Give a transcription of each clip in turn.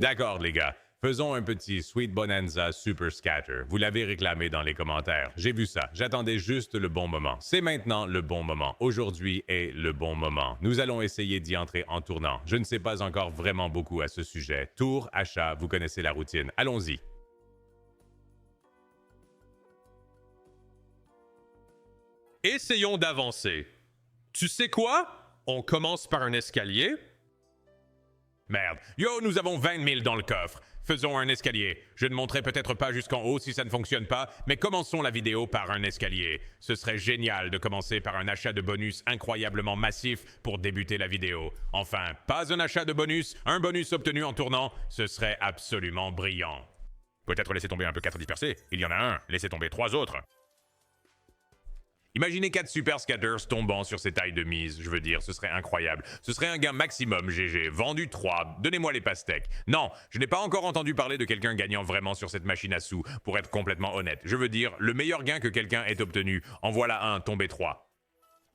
D'accord, les gars. Faisons un petit Sweet Bonanza Super Scatter. Vous l'avez réclamé dans les commentaires. J'ai vu ça. J'attendais juste le bon moment. C'est maintenant le bon moment. Aujourd'hui est le bon moment. Nous allons essayer d'y entrer en tournant. Je ne sais pas encore vraiment beaucoup à ce sujet. Tour, achat, vous connaissez la routine. Allons-y. Essayons d'avancer. Tu sais quoi? On commence par un escalier. Merde. Yo, nous avons 20 000 dans le coffre. Faisons un escalier. Je ne monterai peut-être pas jusqu'en haut si ça ne fonctionne pas, mais commençons la vidéo par un escalier. Ce serait génial de commencer par un achat de bonus incroyablement massif pour débuter la vidéo. Enfin, pas un achat de bonus, un bonus obtenu en tournant, ce serait absolument brillant. Peut-être laisser tomber un peu 4 dispersés. Il y en a un, laissez tomber 3 autres. Imaginez 4 super scatters tombant sur ces tailles de mise, je veux dire, ce serait incroyable. Ce serait un gain maximum, GG. Vendu 3, donnez-moi les pastèques. Non, je n'ai pas encore entendu parler de quelqu'un gagnant vraiment sur cette machine à sous, pour être complètement honnête. Je veux dire, le meilleur gain que quelqu'un ait obtenu, en voilà un, tombé 3.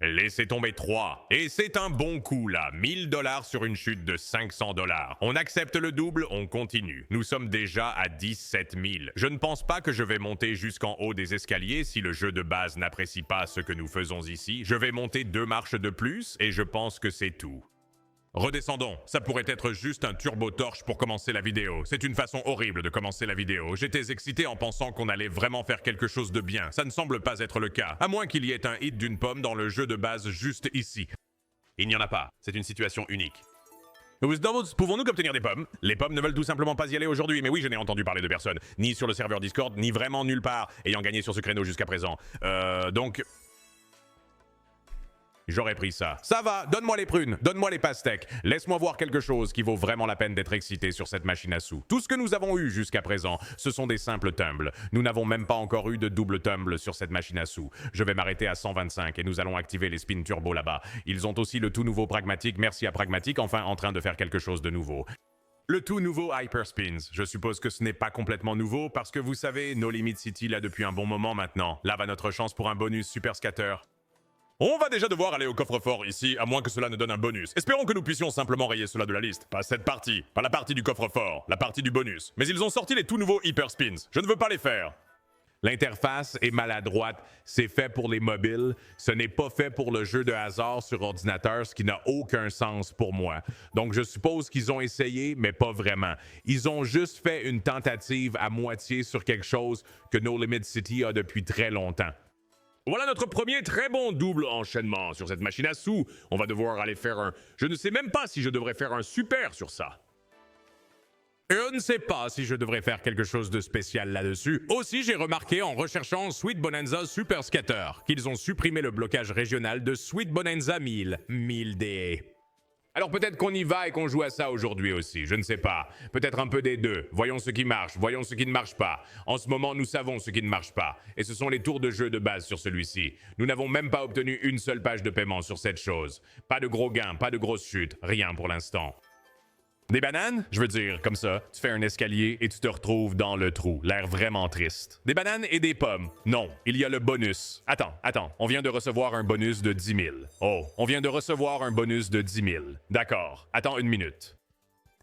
Laissez tomber 3. Et c'est un bon coup là, 1000 $ sur une chute de 500 $. On accepte le double, on continue. Nous sommes déjà à 17 000. Je ne pense pas que je vais monter jusqu'en haut des escaliers si le jeu de base n'apprécie pas ce que nous faisons ici. Je vais monter 2 marches de plus et je pense que c'est tout. Redescendons, ça pourrait être juste un turbo-torche pour commencer la vidéo. C'est une façon horrible de commencer la vidéo. J'étais excité en pensant qu'on allait vraiment faire quelque chose de bien. Ça ne semble pas être le cas, à moins qu'il y ait un hit d'une pomme dans le jeu de base juste ici. Il n'y en a pas, c'est une situation unique. Pouvons-nous obtenir des pommes? Les pommes ne veulent tout simplement pas y aller aujourd'hui, mais oui, je n'ai entendu parler de personne. Ni sur le serveur Discord, ni vraiment nulle part, ayant gagné sur ce créneau jusqu'à présent. Donc... J'aurais pris ça. Ça va, donne-moi les prunes, donne-moi les pastèques. Laisse-moi voir quelque chose qui vaut vraiment la peine d'être excité sur cette machine à sous. Tout ce que nous avons eu jusqu'à présent, ce sont des simples tumbles. Nous n'avons même pas encore eu de double tumble sur cette machine à sous. Je vais m'arrêter à 125 et nous allons activer les spins turbo là-bas. Ils ont aussi le tout nouveau Pragmatic, merci à Pragmatic, enfin en train de faire quelque chose de nouveau. Le tout nouveau Hyper Spins. Je suppose que ce n'est pas complètement nouveau parce que vous savez, No Limit City l'a depuis un bon moment maintenant. Là va notre chance pour un bonus Super Scatter. On va déjà devoir aller au coffre-fort ici, à moins que cela ne donne un bonus. Espérons que nous puissions simplement rayer cela de la liste. Pas cette partie, pas la partie du coffre-fort, la partie du bonus. Mais ils ont sorti les tout nouveaux Hyper Spins. Je ne veux pas les faire. L'interface est maladroite, c'est fait pour les mobiles, ce n'est pas fait pour le jeu de hasard sur ordinateur, ce qui n'a aucun sens pour moi. Donc je suppose qu'ils ont essayé, mais pas vraiment. Ils ont juste fait une tentative à moitié sur quelque chose que No Limit City a depuis très longtemps. Voilà notre premier très bon double enchaînement sur cette machine à sous. On va devoir aller faire un... Je ne sais même pas si je devrais faire un super sur ça. Je ne sais pas si je devrais faire quelque chose de spécial là-dessus. Aussi, j'ai remarqué en recherchant Sweet Bonanza Super Scatter qu'ils ont supprimé le blocage régional de Sweet Bonanza 1000 DE. Alors peut-être qu'on y va et qu'on joue à ça aujourd'hui aussi, je ne sais pas. Peut-être un peu des deux. Voyons ce qui marche, voyons ce qui ne marche pas. En ce moment, nous savons ce qui ne marche pas. Et ce sont les tours de jeu de base sur celui-ci. Nous n'avons même pas obtenu une seule page de paiement sur cette chose. Pas de gros gains, pas de grosses chutes, rien pour l'instant. Des bananes? Je veux dire, comme ça, tu fais un escalier et tu te retrouves dans le trou. L'air vraiment triste. Des bananes et des pommes. Non, il y a le bonus. Attends, on vient de recevoir un bonus de 10 000. Oh, on vient de recevoir un bonus de 10 000. D'accord, attends une minute.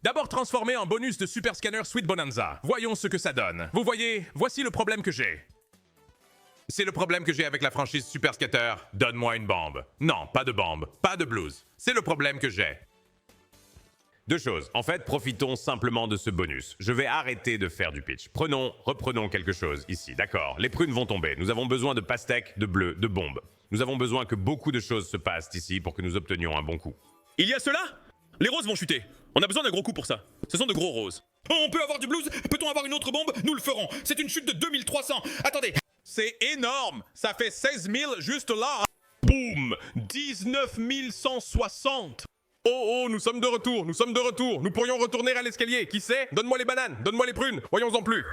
D'abord transformé en bonus de Super Scanner Sweet Bonanza. Voyons ce que ça donne. Vous voyez, voici le problème que j'ai. C'est le problème que j'ai avec la franchise Super Scatter. Donne-moi une bombe. Non, pas de bombe, pas de blues. C'est le problème que j'ai. Deux choses. En fait, profitons simplement de ce bonus. Je vais arrêter de faire du pitch. Reprenons quelque chose ici. D'accord, les prunes vont tomber. Nous avons besoin de pastèques, de bleus, de bombes. Nous avons besoin que beaucoup de choses se passent ici pour que nous obtenions un bon coup. Il y a cela? Les roses vont chuter. On a besoin d'un gros coup pour ça. Ce sont de gros roses. On peut avoir du blues? Peut-on avoir une autre bombe? Nous le ferons. C'est une chute de 2300. Attendez. C'est énorme! Ça fait 16 000 juste là! Boum! 19 160! Oh, nous sommes de retour, nous pourrions retourner à l'escalier, qui sait? Donne-moi les bananes, donne-moi les prunes, voyons-en plus.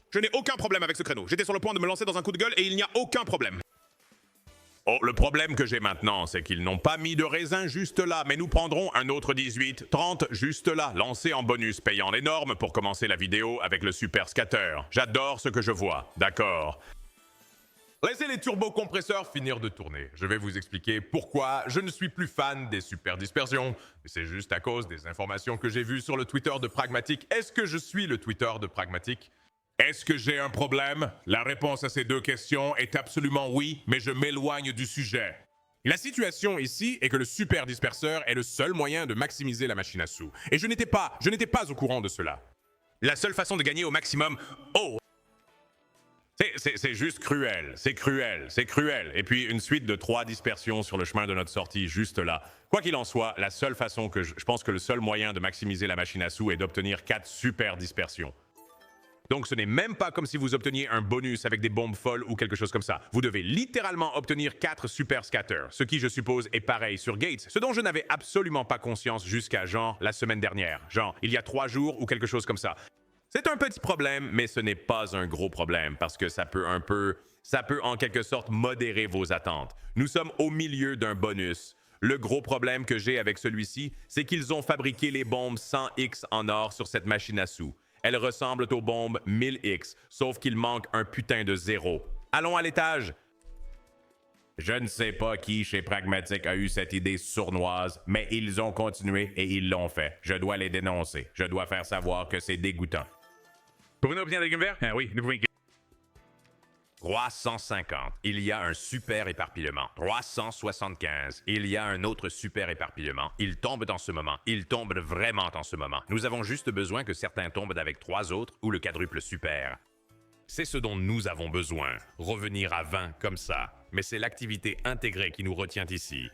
Je n'ai aucun problème avec ce créneau. J'étais sur le point de me lancer dans un coup de gueule et il n'y a aucun problème. Oh, le problème que j'ai maintenant, c'est qu'ils n'ont pas mis de raisin juste là, mais nous prendrons un autre 18, 30 juste là, lancé en bonus, payant les normes pour commencer la vidéo avec le Super Scatter. J'adore ce que je vois, d'accord. Laissez les turbocompresseurs finir de tourner. Je vais vous expliquer pourquoi je ne suis plus fan des super dispersions. C'est juste à cause des informations que j'ai vues sur le Twitter de Pragmatic. Est-ce que je suis le Twitter de Pragmatic? Est-ce que j'ai un problème? La réponse à ces deux questions est absolument oui, mais je m'éloigne du sujet. La situation ici est que le super disperseur est le seul moyen de maximiser la machine à sous. Et je n'étais pas au courant de cela. La seule façon de gagner au maximum... Oh! C'est juste cruel, c'est cruel. Et puis une suite de 3 dispersions sur le chemin de notre sortie, juste là. Quoi qu'il en soit, la seule façon que je pense que le seul moyen de maximiser la machine à sous est d'obtenir 4 super dispersions. Donc ce n'est même pas comme si vous obteniez un bonus avec des bombes folles ou quelque chose comme ça. Vous devez littéralement obtenir 4 super scatters, ce qui je suppose est pareil sur Gates, ce dont je n'avais absolument pas conscience jusqu'à genre la semaine dernière, genre il y a 3 jours ou quelque chose comme ça. C'est un petit problème, mais ce n'est pas un gros problème parce que ça peut en quelque sorte modérer vos attentes. Nous sommes au milieu d'un bonus. Le gros problème que j'ai avec celui-ci, c'est qu'ils ont fabriqué les bombes 100X en or sur cette machine à sous. Elles ressemblent aux bombes 1000X, sauf qu'il manque un putain de 0. Allons à l'étage. Je ne sais pas qui chez Pragmatic a eu cette idée sournoise, mais ils ont continué et ils l'ont fait. Je dois les dénoncer. Je dois faire savoir que c'est dégoûtant. Pouvez-nous obtenir des verts? Ah oui, nous pouvons... 350. Il y a un super éparpillement. 375. Il y a un autre super éparpillement. Il tombe dans ce moment. Il tombe vraiment en ce moment. Nous avons juste besoin que certains tombent avec 3 autres ou le quadruple super. C'est ce dont nous avons besoin. Revenir à 20 comme ça. Mais c'est l'activité intégrée qui nous retient ici.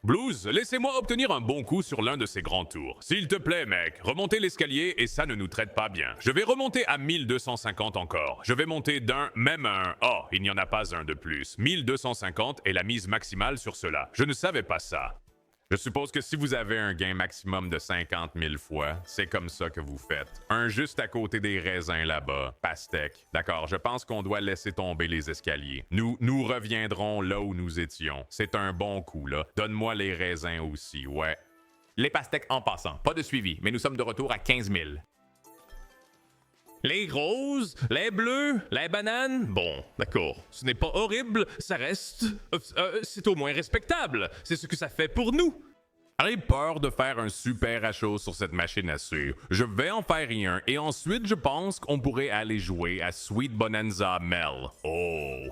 Blues, laissez-moi obtenir un bon coup sur l'un de ces grands tours. S'il te plaît, mec, remontez l'escalier et ça ne nous traite pas bien. Je vais remonter à 1250 encore. Je vais monter d'un, même un... Oh, il n'y en a pas un de plus. 1250 est la mise maximale sur cela. Je ne savais pas ça. Je suppose que si vous avez un gain maximum de 50 000 fois, c'est comme ça que vous faites. Un juste à côté des raisins là-bas. Pastèque. D'accord, je pense qu'on doit laisser tomber les escaliers. Nous reviendrons là où nous étions. C'est un bon coup, là. Donne-moi les raisins aussi, ouais. Les pastèques en passant. Pas de suivi, mais nous sommes de retour à 15 000. Les roses, les bleus, les bananes. Bon, d'accord. Ce n'est pas horrible, ça reste... c'est au moins respectable. C'est ce que ça fait pour nous. J'ai peur de faire un super à chaud sur cette machine à suivre. Je vais en faire un et ensuite je pense qu'on pourrait aller jouer à Sweet Bonanza Mel. Oh!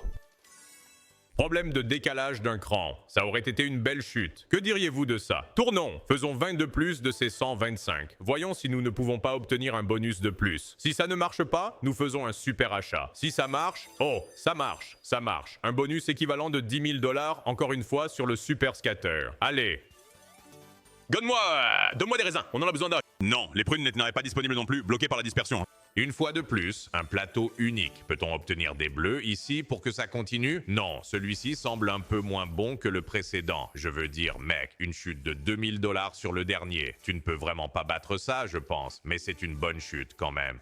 Problème de décalage d'un cran. Ça aurait été une belle chute. Que diriez-vous de ça? Tournons. Faisons 20 de plus de ces 125. Voyons si nous ne pouvons pas obtenir un bonus de plus. Si ça ne marche pas, nous faisons un super achat. Si ça marche, oh, ça marche. Un bonus équivalent de 10 000 $, encore une fois, sur le super scatter. Allez. Donne-moi des raisins, on en a besoin d'un. Non, les prunes n'étaient pas disponibles non plus, bloquées par la dispersion. Une fois de plus, un plateau unique. Peut-on obtenir des bleus ici pour que ça continue? Non, celui-ci semble un peu moins bon que le précédent. Je veux dire, mec, une chute de 2000 $ sur le dernier. Tu ne peux vraiment pas battre ça, je pense, mais c'est une bonne chute quand même.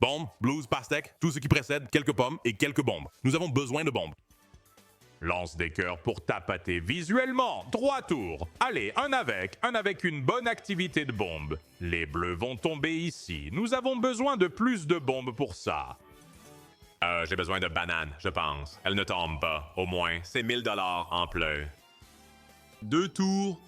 Bombes, blues, pastèques, tout ce qui précède, quelques pommes et quelques bombes. Nous avons besoin de bombes. Lance des cœurs pour tapater visuellement. 3 tours. Allez, un avec une bonne activité de bombe. Les bleus vont tomber ici. Nous avons besoin de plus de bombes pour ça. J'ai besoin de bananes, je pense. Elles ne tombent pas. Au moins, c'est 1000 $ en pleurs. 2 tours.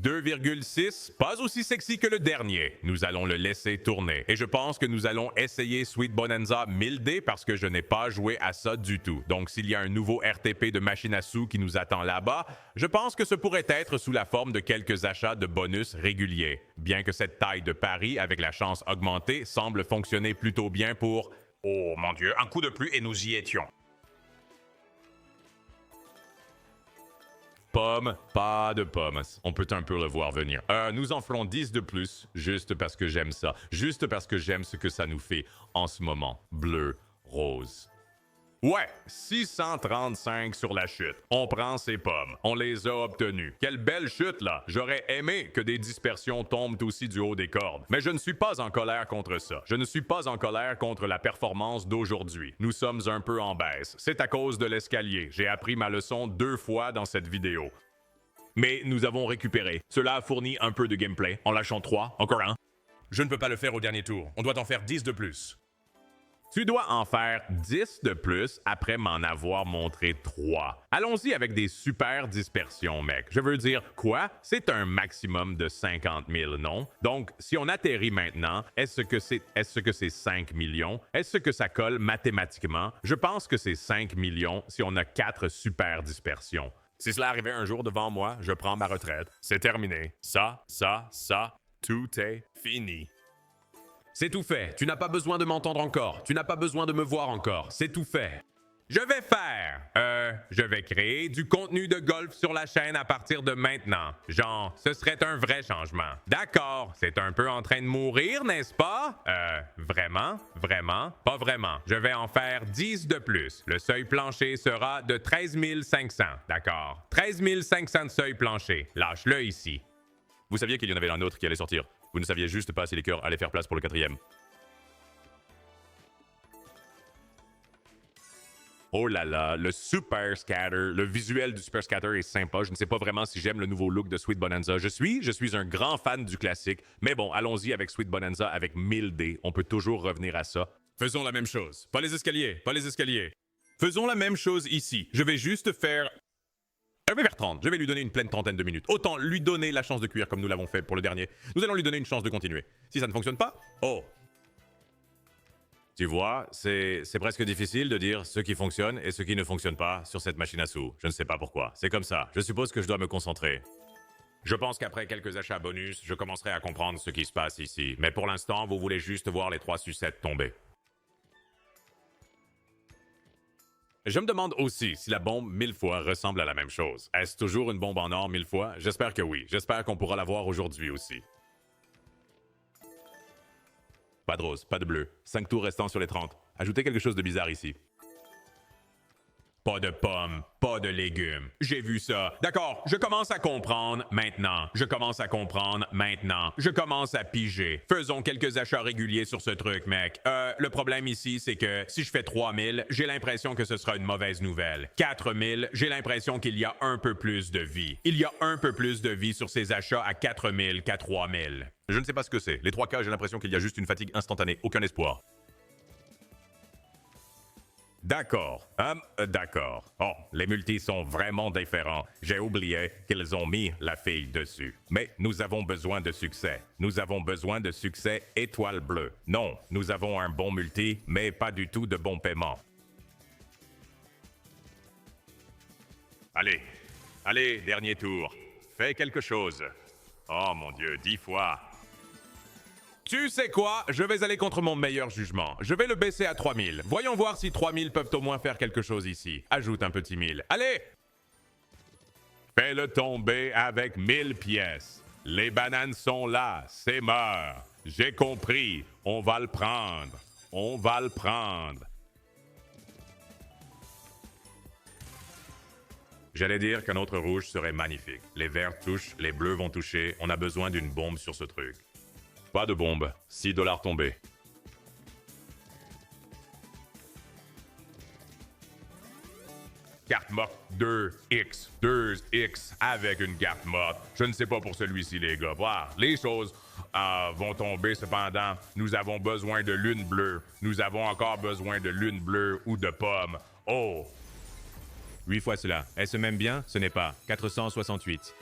2,6, pas aussi sexy que le dernier. Nous allons le laisser tourner. Et je pense que nous allons essayer Sweet Bonanza 1000D parce que je n'ai pas joué à ça du tout. Donc s'il y a un nouveau RTP de machine à sous qui nous attend là-bas, je pense que ce pourrait être sous la forme de quelques achats de bonus réguliers. Bien que cette taille de pari avec la chance augmentée semble fonctionner plutôt bien pour... Oh mon Dieu, un coup de plus et nous y étions. Pommes, pas de pommes. On peut un peu le voir venir. Nous en ferons 10 de plus, juste parce que j'aime ça. Juste parce que j'aime ce que ça nous fait en ce moment. Bleu, rose. Ouais, 635 sur la chute. On prend ces pommes. On les a obtenues. Quelle belle chute, là. J'aurais aimé que des dispersions tombent aussi du haut des cordes. Mais je ne suis pas en colère contre ça. Je ne suis pas en colère contre la performance d'aujourd'hui. Nous sommes un peu en baisse. C'est à cause de l'escalier. J'ai appris ma leçon 2 fois dans cette vidéo. Mais nous avons récupéré. Cela a fourni un peu de gameplay. En lâchant 3, encore un. Je ne peux pas le faire au dernier tour. On doit en faire 10 de plus. Tu dois en faire 10 de plus après m'en avoir montré 3. Allons-y avec des super dispersions, mec. Je veux dire, quoi? C'est un maximum de 50 000, non? Donc, si on atterrit maintenant, est-ce que c'est 5 millions? Est-ce que ça colle mathématiquement? Je pense que c'est 5 millions si on a 4 super dispersions. Si cela arrivait un jour devant moi, je prends ma retraite. C'est terminé. Ça, tout est fini. C'est tout fait. Tu n'as pas besoin de m'entendre encore. Tu n'as pas besoin de me voir encore. C'est tout fait. Je vais créer du contenu de golf sur la chaîne à partir de maintenant. Genre, ce serait un vrai changement. D'accord, c'est un peu en train de mourir, n'est-ce pas? Vraiment? Vraiment? Pas vraiment. Je vais en faire 10 de plus. Le seuil plancher sera de 13 500. D'accord. 13 500 de seuil plancher. Lâche-le ici. Vous saviez qu'il y en avait un autre qui allait sortir. Vous ne saviez juste pas si les cœurs allaient faire place pour le 4e. Oh là là, le Super Scatter, le visuel du Super Scatter est sympa. Je ne sais pas vraiment si j'aime le nouveau look de Sweet Bonanza. Je suis un grand fan du classique. Mais bon, allons-y avec Sweet Bonanza avec 1000 dés. On peut toujours revenir à ça. Faisons la même chose. Pas les escaliers, pas les escaliers. Faisons la même chose ici. Je vais juste faire... Je vais faire 30. Je vais lui donner une pleine trentaine de minutes. Autant lui donner la chance de cuire comme nous l'avons fait pour le dernier. Nous allons lui donner une chance de continuer. Si ça ne fonctionne pas, oh. Tu vois, c'est presque difficile de dire ce qui fonctionne et ce qui ne fonctionne pas sur cette machine à sous. Je ne sais pas pourquoi. C'est comme ça. Je suppose que je dois me concentrer. Je pense qu'après quelques achats bonus, je commencerai à comprendre ce qui se passe ici. Mais pour l'instant, vous voulez juste voir les 3 sucettes tomber. Je me demande aussi si la bombe 1000 fois ressemble à la même chose. Est-ce toujours une bombe en or 1000 fois? J'espère que oui. J'espère qu'on pourra la voir aujourd'hui aussi. Pas de rose, pas de bleu. 5 tours restants sur les 30. Ajoutez quelque chose de bizarre ici. Pas de pommes, pas de légumes. J'ai vu ça. D'accord, je commence à comprendre maintenant. Je commence à comprendre maintenant. Je commence à piger. Faisons quelques achats réguliers sur ce truc, mec. Le problème ici, c'est que si je fais 3000, j'ai l'impression que ce sera une mauvaise nouvelle. 4000, j'ai l'impression qu'il y a un peu plus de vie. Il y a un peu plus de vie sur ces achats à 4000 qu'à 3000. Je ne sais pas ce que c'est. Les 3 cas, j'ai l'impression qu'il y a juste une fatigue instantanée. Aucun espoir. D'accord. D'accord. Oh, les multis sont vraiment différents. J'ai oublié qu'ils ont mis la fille dessus. Mais nous avons besoin de succès. Nous avons besoin de succès étoile bleue. Non, nous avons un bon multi, mais pas du tout de bon paiement. Allez, dernier tour. Fais quelque chose. Oh mon Dieu, 10 fois. Tu sais quoi? Je vais aller contre mon meilleur jugement. Je vais le baisser à 3000. Voyons voir si 3000 peuvent au moins faire quelque chose ici. Ajoute un petit 1000. Allez! Fais-le tomber avec 1000 pièces. Les bananes sont là, c'est mort. J'ai compris. On va le prendre. On va le prendre. J'allais dire qu'un autre rouge serait magnifique. Les verts touchent, les bleus vont toucher. On a besoin d'une bombe sur ce truc. Pas de bombe. 6 $ tombés. Carte morte 2X. 2X avec une carte morte. Je ne sais pas pour celui-ci, les gars. Voilà. Les choses vont tomber cependant. Nous avons besoin de lune bleue. Nous avons encore besoin de lune bleue ou de pommes. Oh! 8 fois cela. Est-ce même bien? Ce n'est pas. 468.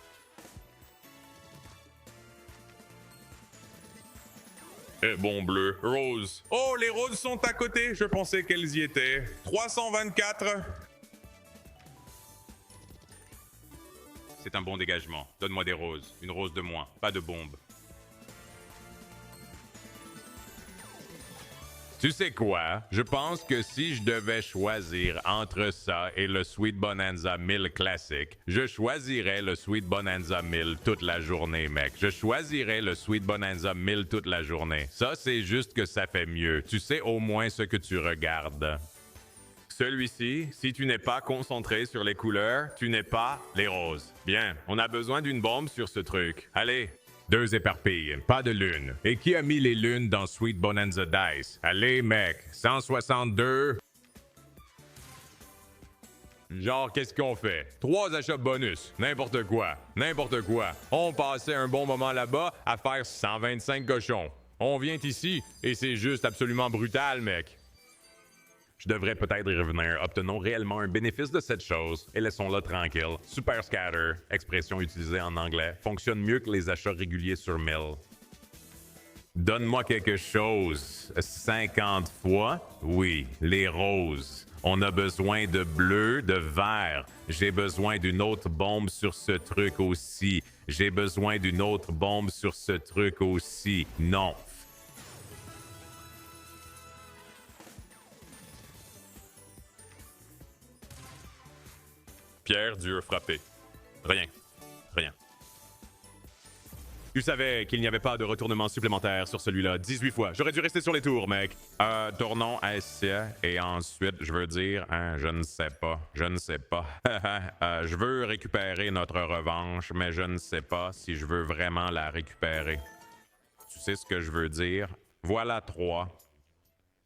Et bon bleu, rose. Oh, les roses sont à côté. Je pensais qu'elles y étaient. 324. C'est un bon dégagement. Donne-moi des roses. Une rose de moins. Pas de bombe. Tu sais quoi? Je pense que si je devais choisir entre ça et le Sweet Bonanza 1000 classique, je choisirais le Sweet Bonanza 1000 toute la journée, mec. Je choisirais le Sweet Bonanza 1000 toute la journée. Ça, c'est juste que ça fait mieux. Tu sais au moins ce que tu regardes. Celui-ci, si tu n'es pas concentré sur les couleurs, tu n'es pas les roses. Bien, on a besoin d'une bombe sur ce truc. Allez! 2 éparpilles, pas de lune. Et qui a mis les lunes dans Sweet Bonanza Dice? Allez, mec, 162. Genre, qu'est-ce qu'on fait? 3 achats bonus, n'importe quoi, n'importe quoi. On passait un bon moment là-bas à faire 125 cochons. On vient ici et c'est juste absolument brutal, mec. Je devrais peut-être y revenir. Obtenons réellement un bénéfice de cette chose et laissons-la tranquille. Super Scatter, expression utilisée en anglais, fonctionne mieux que les achats réguliers sur Mill. Donne-moi quelque chose. 50 fois? Oui, les roses. On a besoin de bleu, de vert. J'ai besoin d'une autre bombe sur ce truc aussi. J'ai besoin d'une autre bombe sur ce truc aussi. Non. Pierre dur frappé. Rien. Rien. Tu savais qu'il n'y avait pas de retournement supplémentaire sur celui-là 18 fois. J'aurais dû rester sur les tours, mec. Tournons à essai et ensuite, je veux dire, je ne sais pas. Je ne sais pas. Je veux récupérer notre revanche, mais je ne sais pas si je veux vraiment la récupérer. Tu sais ce que je veux dire? Voilà 3.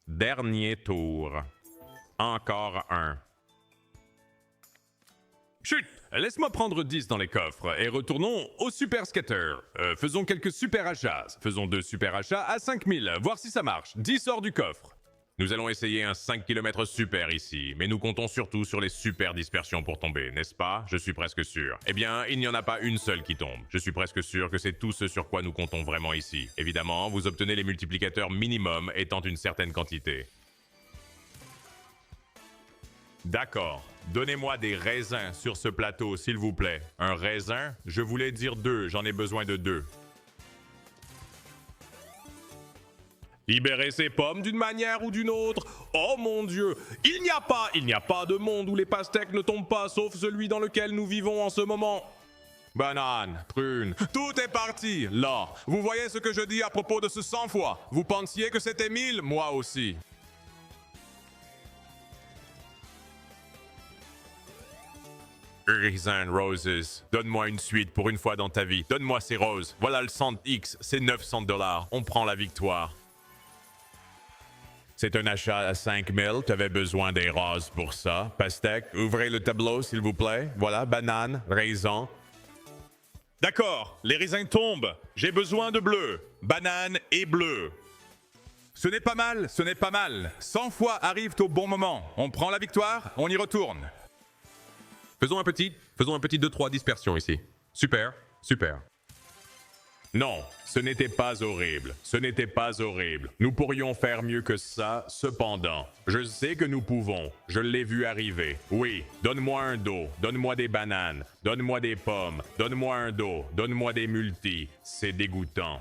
Dernier tour. Encore un. Chut! Laisse-moi prendre 10 dans les coffres et retournons au Super Scatter. Faisons quelques super achats. Faisons 2 super achats à 5000, voir si ça marche. 10 hors du coffre. Nous allons essayer un 5 km super ici, mais nous comptons surtout sur les super dispersions pour tomber, n'est-ce pas? Je suis presque sûr. Eh bien, il n'y en a pas une seule qui tombe. Je suis presque sûr que c'est tout ce sur quoi nous comptons vraiment ici. Évidemment, vous obtenez les multiplicateurs minimum étant une certaine quantité. D'accord. Donnez-moi des raisins sur ce plateau, s'il vous plaît. Un raisin? Je voulais dire 2, j'en ai besoin de 2. Libérez ces pommes d'une manière ou d'une autre. Oh mon Dieu, il n'y a pas de monde où les pastèques ne tombent pas, sauf celui dans lequel nous vivons en ce moment. Banane, prune, tout est parti, là. Vous voyez ce que je dis à propos de ce 100 fois? Vous pensiez que c'était 1000? Moi aussi. Raisin Roses, donne-moi une suite pour une fois dans ta vie. Donne-moi ces roses. Voilà le 100X, c'est 900$. On prend la victoire. C'est un achat à 5000, tu avais besoin des roses pour ça. Pastèque, ouvrez le tableau s'il vous plaît. Voilà, banane, raisin. D'accord, les raisins tombent. J'ai besoin de bleu. Banane et bleu. Ce n'est pas mal, ce n'est pas mal. 100 fois arrivent au bon moment. On prend la victoire, on y retourne. Faisons un petit 2-3 dispersions ici. Super, super. Non, ce n'était pas horrible. Ce n'était pas horrible. Nous pourrions faire mieux que ça, cependant. Je sais que nous pouvons. Je l'ai vu arriver. Oui, donne-moi un dos. Donne-moi des bananes. Donne-moi des pommes. Donne-moi un dos. Donne-moi des multis. C'est dégoûtant.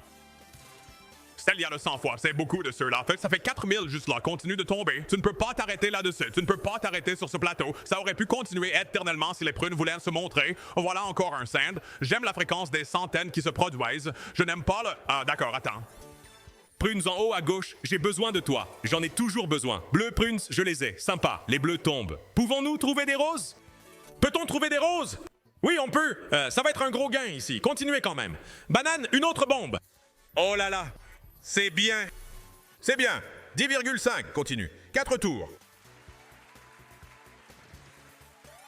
Celle, il y a le 100 fois, c'est beaucoup de ceux-là. En fait, ça fait 4000 juste là, continue de tomber. Tu ne peux pas t'arrêter là-dessus, tu ne peux pas t'arrêter sur ce plateau. Ça aurait pu continuer éternellement si les prunes voulaient se montrer. Voilà encore un sand. J'aime la fréquence des centaines qui se produisent. Je n'aime pas le... Ah, d'accord, attends. Prunes en haut à gauche, j'ai besoin de toi. J'en ai toujours besoin. Bleu prunes, je les ai. Sympa, les bleus tombent. Pouvons-nous trouver des roses? Peut-on trouver des roses? Oui, on peut. Ça va être un gros gain ici. Continuez quand même. Banane, une autre bombe. Oh là là. C'est bien. C'est bien. 10,5. Continue. 4 tours.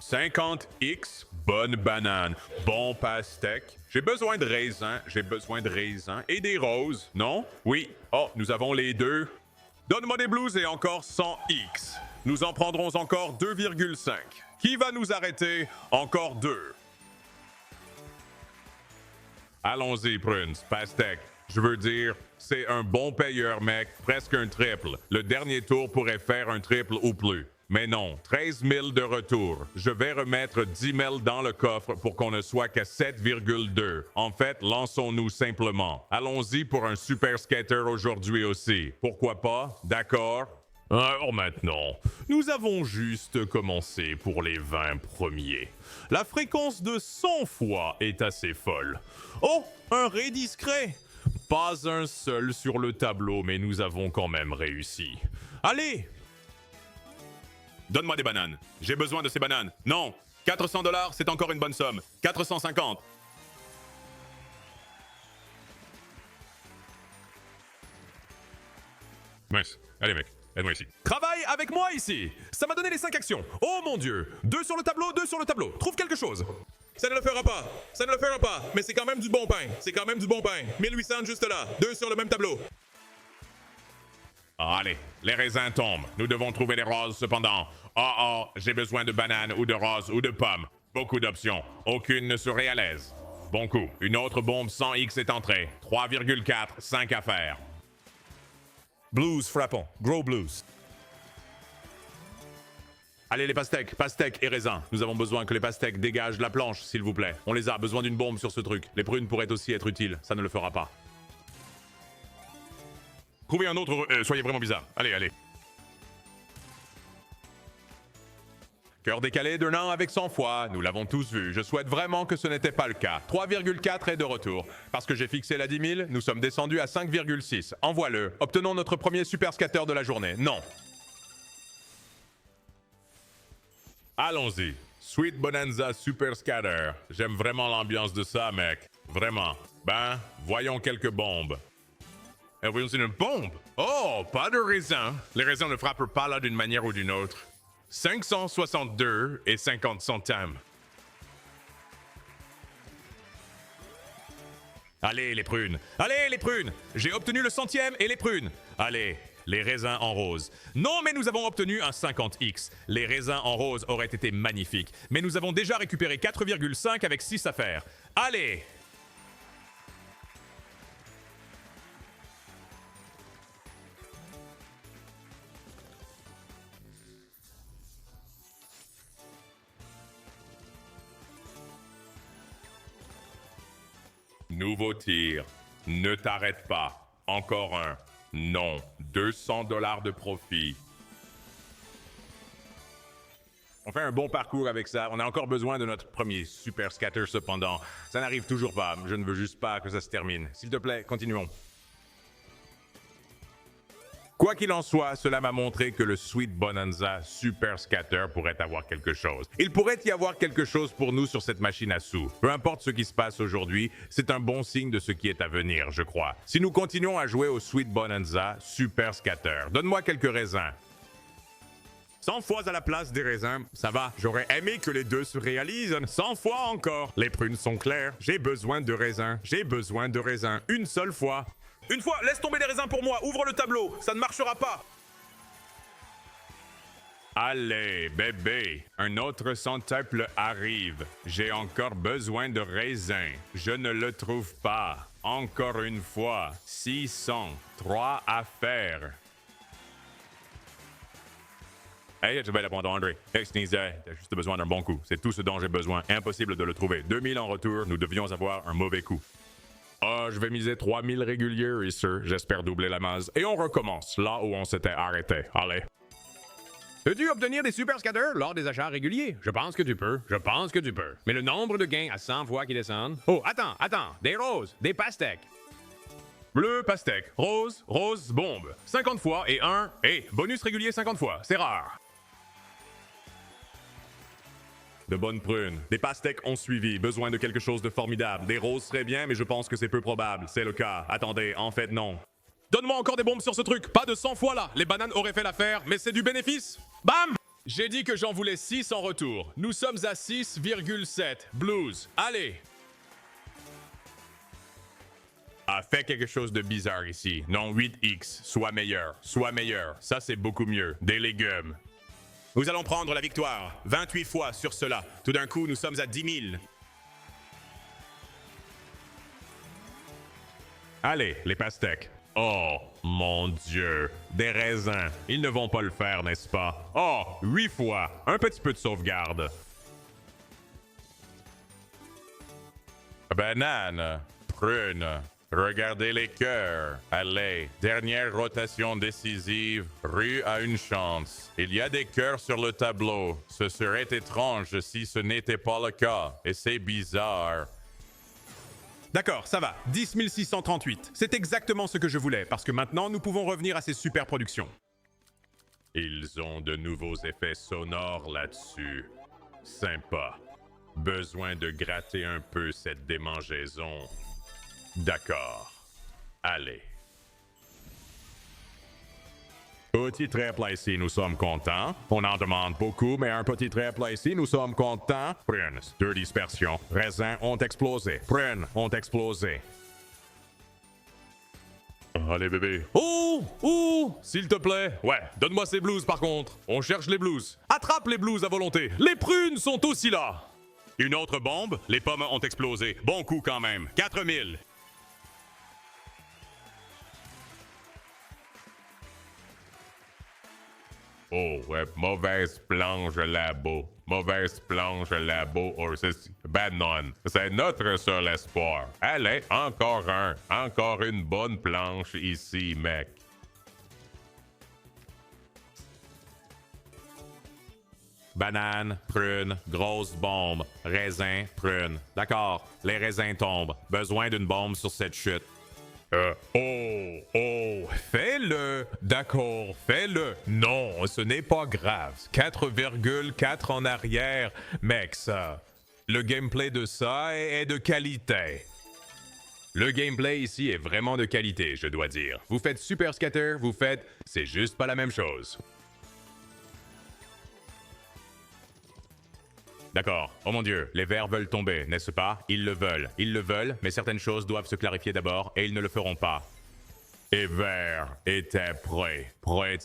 50X, bonne banane, bon pastèque. J'ai besoin de raisins, et des roses, non? Oui. Oh, nous avons les deux. Donne-moi des blues et encore 100X. Nous en prendrons encore 2,5. Qui va nous arrêter? Encore 2. Allons-y, Prunes, pastèque. Je veux dire, c'est un bon payeur, mec, presque un triple. Le dernier tour pourrait faire un triple ou plus. Mais non, 13 000 de retour. Je vais remettre 10 000 dans le coffre pour qu'on ne soit qu'à 7,2. En fait, lançons-nous simplement. Allons-y pour un super skater aujourd'hui aussi. Pourquoi pas? D'accord? Alors maintenant, nous avons juste commencé pour les 20 premiers. La fréquence de 100 fois est assez folle. Oh, un ray discret! Pas un seul sur le tableau, mais nous avons quand même réussi. Allez! Donne-moi des bananes. J'ai besoin de ces bananes. Non, 400$, c'est encore une bonne somme. 450. Mince. Allez mec, aide-moi ici. Travaille avec moi ici. Ça m'a donné les 5 actions. Oh mon Dieu. 2 sur le tableau, 2 sur le tableau. Trouve quelque chose. Ça ne le fera pas. Ça ne le fera pas. Mais c'est quand même du bon pain. C'est quand même du bon pain. 1800 juste là. 2 sur le même tableau. Allez, les raisins tombent. Nous devons trouver les roses cependant. Oh, j'ai besoin de bananes ou de roses ou de pommes. Beaucoup d'options. Aucune ne serait à l'aise. Bon coup. Une autre bombe 100X est entrée. 3,4, 5 à faire. Blues frappant. Gros blues. Allez les pastèques et raisins. Nous avons besoin que les pastèques dégagent la planche, s'il vous plaît. On les a, besoin d'une bombe sur ce truc. Les prunes pourraient aussi être utiles, ça ne le fera pas. Trouvez un autre... soyez vraiment bizarre. Allez. Cœur décalé d'un an avec 100 fois, nous l'avons tous vu. Je souhaite vraiment que ce n'était pas le cas. 3,4 est de retour. Parce que j'ai fixé la 10 000, nous sommes descendus à 5,6. Envoie-le. Obtenons notre premier super scatter de la journée. Non. Allons-y. Sweet Bonanza Super Scatter. J'aime vraiment l'ambiance de ça, mec. Vraiment. Ben, voyons quelques bombes. Voyons une bombe. Oh, pas de raisin. Les raisins ne frappent pas là d'une manière ou d'une autre. 562 et 50 centimes. Allez les prunes. Allez les prunes. J'ai obtenu le 100e et les prunes. Allez, les raisins en rose. Non, mais nous avons obtenu un 50X. Les raisins en rose auraient été magnifiques. Mais nous avons déjà récupéré 4,5 avec 6 à faire. Allez! Nouveau tir. Ne t'arrête pas. Encore un. Non. 200 $ de profit. On fait un bon parcours avec ça. On a encore besoin de notre premier super scatter cependant. Ça n'arrive toujours pas. Je ne veux juste pas que ça se termine. S'il te plaît, continuons. Quoi qu'il en soit, cela m'a montré que le Sweet Bonanza Super Scatter pourrait avoir quelque chose. Il pourrait y avoir quelque chose pour nous sur cette machine à sous. Peu importe ce qui se passe aujourd'hui, c'est un bon signe de ce qui est à venir, je crois. Si nous continuons à jouer au Sweet Bonanza Super Scatter, donne-moi quelques raisins. 100 fois à la place des raisins, ça va. J'aurais aimé que les deux se réalisent 100 fois encore. Les prunes sont claires. J'ai besoin de raisins. J'ai besoin de raisins. Une seule fois. Une fois, laisse tomber les raisins pour moi, ouvre le tableau, ça ne marchera pas. Allez, bébé, un autre centuple arrive. J'ai encore besoin de raisins. Je ne le trouve pas. Encore une fois, 600, 3 à faire. Hey, tu vas répondre, André. Hey, Sneezer, t'as juste besoin d'un bon coup. C'est tout ce dont j'ai besoin. Impossible de le trouver. 2000 en retour, nous devions avoir un mauvais coup. Ah, je vais miser 3000 réguliers, ici. J'espère doubler la masse. Et on recommence, là où on s'était arrêté. Allez. Peux-tu obtenir des super scatters lors des achats réguliers? Je pense que tu peux. Mais le nombre de gains à 100 fois qui descendent... Oh, attends. Des roses, des pastèques. Bleu, pastèque. Rose, bombe. 50 fois et un... Hey, bonus régulier 50 fois. C'est rare. De bonnes prunes. Des pastèques ont suivi. Besoin de quelque chose de formidable. Des roses seraient bien, mais je pense que c'est peu probable. C'est le cas. Attendez, en fait, non. Donne-moi encore des bombes sur ce truc, pas de 100 fois là. Les bananes auraient fait l'affaire, mais c'est du bénéfice. Bam! J'ai dit que j'en voulais 6 en retour. Nous sommes à 6,7. Blues. Allez! Ah, fais quelque chose de bizarre ici. Non, 8X. Sois meilleur. Ça, c'est beaucoup mieux. Des légumes. Nous allons prendre la victoire. 28 fois sur cela. Tout d'un coup, nous sommes à 10 000. Allez, les pastèques. Oh, mon Dieu. Des raisins. Ils ne vont pas le faire, n'est-ce pas? Oh, 8 fois. Un petit peu de sauvegarde. Banane. Prune. Regardez les cœurs. Allez, dernière rotation décisive. Rue a une chance. Il y a des cœurs sur le tableau. Ce serait étrange si ce n'était pas le cas. Et c'est bizarre. D'accord, ça va. 10 638. C'est exactement ce que je voulais, parce que maintenant, nous pouvons revenir à ces super productions. Ils ont de nouveaux effets sonores là-dessus. Sympa. Besoin de gratter un peu cette démangeaison. D'accord. Allez. Petit triple ici, nous sommes contents. On en demande beaucoup, mais un petit triple ici, nous sommes contents. Prunes, 2 dispersions. Raisins ont explosé. Prunes ont explosé. Allez bébé. Oh, s'il te plaît. Ouais, donne-moi ces blues par contre. On cherche les blues. Attrape les blues à volonté. Les prunes sont aussi là. Une autre bombe? Les pommes ont explosé. Bon coup quand même. 4000. Oh, ouais, mauvaise planche labo. Mauvaise planche labo. Oh, c'est Bannon. C'est notre seul espoir. Allez, encore un. Encore une bonne planche ici, mec. Banane, prune, grosse bombe, raisin, prune. D'accord, les raisins tombent. Besoin d'une bombe sur cette chute. Fais-le. D'accord, fais-le. Non, ce n'est pas grave. 4,4 en arrière, mec, ça. Le gameplay de ça est de qualité. Le gameplay ici est vraiment de qualité, je dois dire. Vous faites Super Scatter, vous faites... C'est juste pas la même chose. D'accord. Oh mon Dieu, les vers veulent tomber, n'est-ce pas? Ils le veulent, mais certaines choses doivent se clarifier d'abord et ils ne le feront pas. Et vers était prêt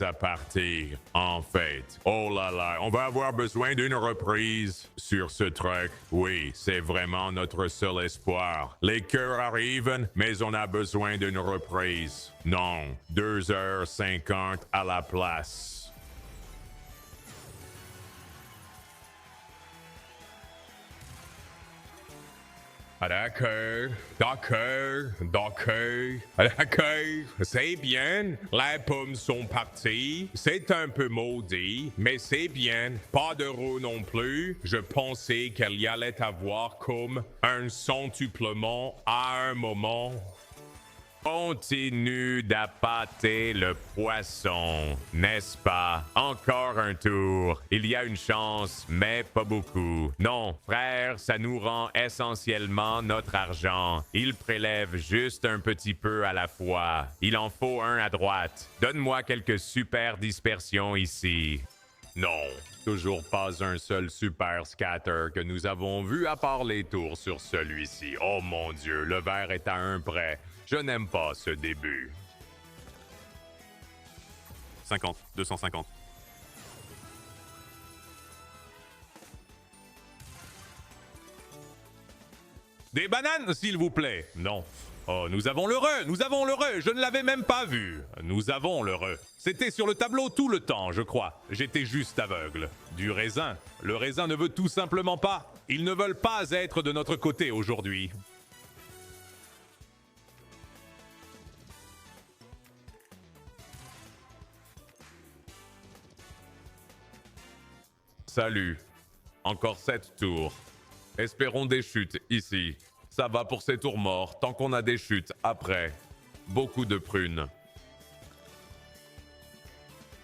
à partir, en fait. Oh là là, on va avoir besoin d'une reprise sur ce truc. Oui, c'est vraiment notre seul espoir. Les cœurs arrivent, mais on a besoin d'une reprise. Non, 2h50 à la place. D'accord, c'est bien, les pommes sont parties, c'est un peu maudit, mais c'est bien, pas de roue non plus, je pensais qu'il y allait avoir comme un centuplement à un moment. Continue d'appâter le poisson, n'est-ce pas? Encore un tour. Il y a une chance, mais pas beaucoup. Non, frère, ça nous rend essentiellement notre argent. Il prélève juste un petit peu à la fois. Il en faut un à droite. Donne-moi quelques super dispersions ici. Non, toujours pas un seul super scatter que nous avons vu à part les tours sur celui-ci. Oh mon Dieu, le verre est à un près. Je n'aime pas ce début. 50, 250. Des bananes, s'il vous plaît. Non. Oh, nous avons l'heureux, je ne l'avais même pas vu. Nous avons l'heureux. C'était sur le tableau tout le temps, je crois. J'étais juste aveugle. Du raisin. Le raisin ne veut tout simplement pas. Ils ne veulent pas être de notre côté aujourd'hui. Salut. Encore 7 tours. Espérons des chutes ici. Ça va pour ces tours morts, tant qu'on a des chutes après. Beaucoup de prunes.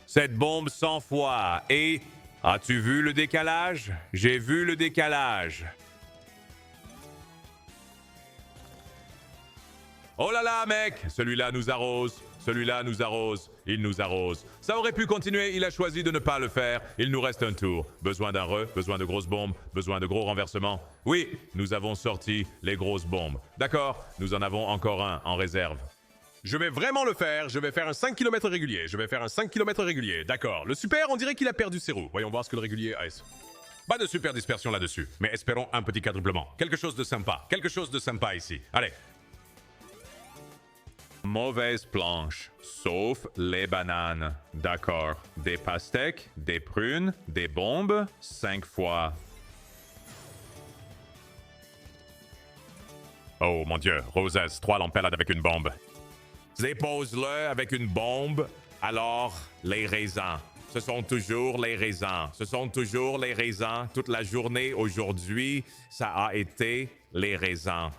Cette bombe 100 fois. Et... As-tu vu le décalage? J'ai vu le décalage. Oh là là, mec! Celui-là nous arrose. Celui-là nous arrose. Il nous arrose. Ça aurait pu continuer, il a choisi de ne pas le faire. Il nous reste un tour. Besoin d'un besoin de grosses bombes, besoin de gros renversements. Oui, nous avons sorti les grosses bombes. D'accord, nous en avons encore un en réserve. Je vais vraiment le faire. Je vais faire un 5 km régulier. D'accord. Le super, on dirait qu'il a perdu ses roues. Voyons voir ce que le régulier a. Pas de super dispersion là-dessus, mais espérons un petit quadruplement. Quelque chose de sympa ici. Allez. Mauvaise planche, sauf les bananes. D'accord. Des pastèques, des prunes, des bombes, 5 fois. Oh mon Dieu, Roses, 3 lampelles avec une bombe. Dépose-le avec une bombe, alors les raisins. Ce sont toujours les raisins. Toute la journée aujourd'hui, ça a été les raisins.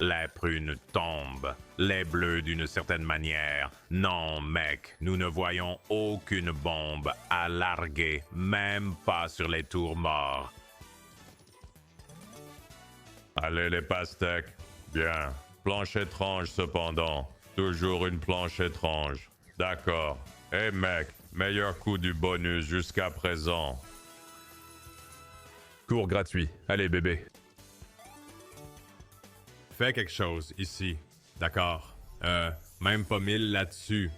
Les prunes tombent, les bleus d'une certaine manière. Non, mec, nous ne voyons aucune bombe à larguer, même pas sur les tours morts. Allez, les pastèques. Bien. Planche étrange, cependant. Toujours une planche étrange. D'accord. Eh mec, meilleur coup du bonus jusqu'à présent. Cours gratuit. Allez, bébé. Fais quelque chose, ici. D'accord. Même pas 1000 là-dessus.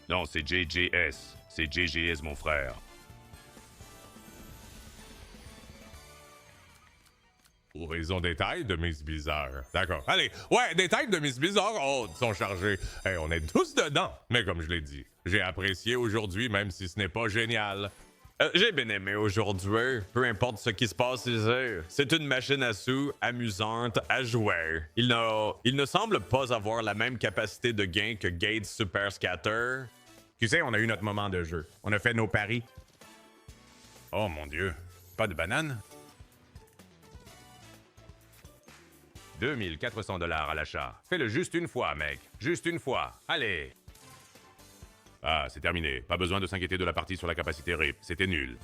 Non, c'est JJS. C'est JJS, mon frère. Horizon des tailles de Miss Bizarre. D'accord. Allez, ouais, des tailles de Miss Bizarre, oh, ils sont chargés. Hey, on est tous dedans. Mais comme je l'ai dit, j'ai apprécié aujourd'hui, même si ce n'est pas génial. J'ai bien aimé aujourd'hui, peu importe ce qui se passe ici. C'est une machine à sous amusante à jouer. Il ne semble pas avoir la même capacité de gain que Gates Super Scatter. Tu sais, on a eu notre moment de jeu. On a fait nos paris. Oh mon Dieu, pas de banane? 2400 $ à l'achat. Fais-le juste une fois, mec. Juste une fois. Allez. Ah, c'est terminé. Pas besoin de s'inquiéter de la partie sur la capacité RIP. C'était nul.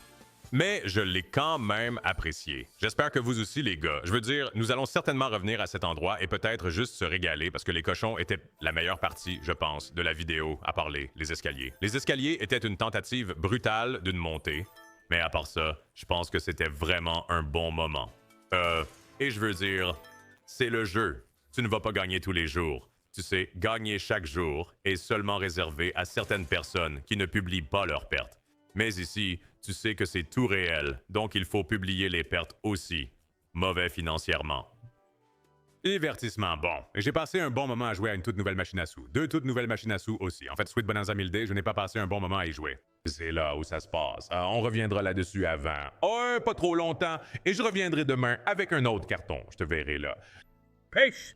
Mais je l'ai quand même apprécié. J'espère que vous aussi, les gars. Je veux dire, nous allons certainement revenir à cet endroit et peut-être juste se régaler parce que les cochons étaient la meilleure partie, je pense, de la vidéo, à parler, les escaliers. Les escaliers étaient une tentative brutale d'une montée. Mais à part ça, je pense que c'était vraiment un bon moment. Et je veux dire, c'est le jeu. Tu ne vas pas gagner tous les jours. Tu sais, gagner chaque jour est seulement réservé à certaines personnes qui ne publient pas leurs pertes. Mais ici, tu sais que c'est tout réel, donc il faut publier les pertes aussi. Mauvais financièrement. Divertissement, bon. J'ai passé un bon moment à jouer à une toute nouvelle machine à sous. 2 toutes nouvelles machines à sous aussi. En fait, Sweet Bonanza 1000D, je n'ai pas passé un bon moment à y jouer. C'est là où ça se passe. On reviendra là-dessus avant. Pas trop longtemps. Et je reviendrai demain avec un autre carton. Je te verrai là. Pêche!